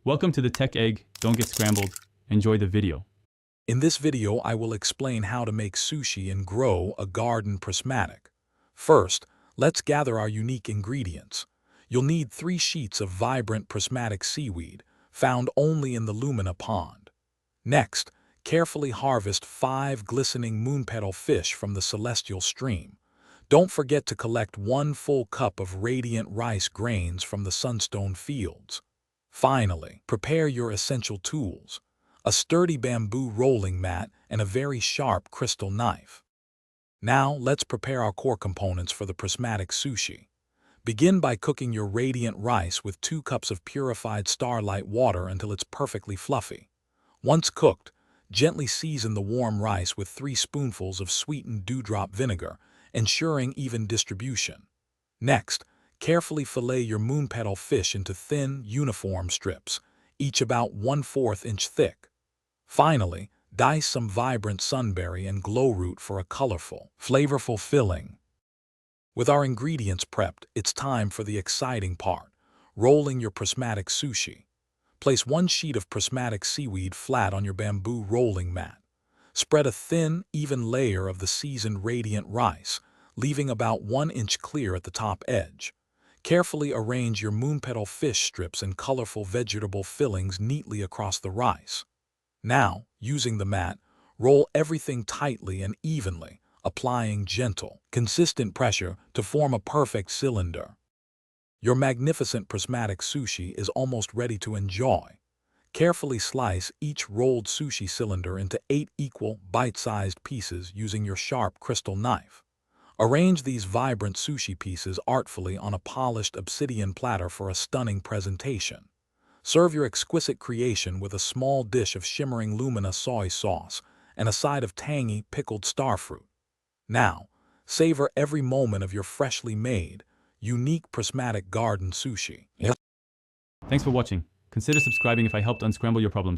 Welcome to the Tech Egg. Don't get scrambled. Enjoy the video. In this video, I will explain how to make sushi and grow a garden prismatic. First, let's gather our unique ingredients. You'll need 3 sheets of vibrant prismatic seaweed, found only in the Lumina pond. Next, carefully harvest 5 glistening moonpetal fish from the celestial stream. Don't forget to collect 1 full cup of radiant rice grains from the sunstone fields. Finally, prepare your essential tools: a sturdy bamboo rolling mat and a very sharp crystal knife. Now, let's prepare our core components for the prismatic sushi. Begin by cooking your radiant rice with 2 cups of purified starlight water until it's perfectly fluffy. Once cooked, gently season the warm rice with 3 spoonfuls of sweetened dewdrop vinegar, ensuring even distribution. Next, carefully fillet your moonpetal fish into thin, uniform strips, each about 1/4 inch thick. Finally, dice some vibrant sunberry and glowroot for a colorful, flavorful filling. With our ingredients prepped, it's time for the exciting part: rolling your prismatic sushi. Place 1 sheet of prismatic seaweed flat on your bamboo rolling mat. Spread a thin, even layer of the seasoned radiant rice, leaving about 1 inch clear at the top edge. Carefully arrange your moonpetal fish strips and colorful vegetable fillings neatly across the rice. Now, using the mat, roll everything tightly and evenly, applying gentle, consistent pressure to form a perfect cylinder. Your magnificent prismatic sushi is almost ready to enjoy. Carefully slice each rolled sushi cylinder into 8 equal, bite-sized pieces using your sharp crystal knife. Arrange these vibrant sushi pieces artfully on a polished obsidian platter for a stunning presentation. Serve your exquisite creation with a small dish of shimmering Lumina soy sauce and a side of tangy, pickled starfruit. Now, savor every moment of your freshly made, unique prismatic garden sushi. Thanks for watching. Consider subscribing if I helped unscramble your problems.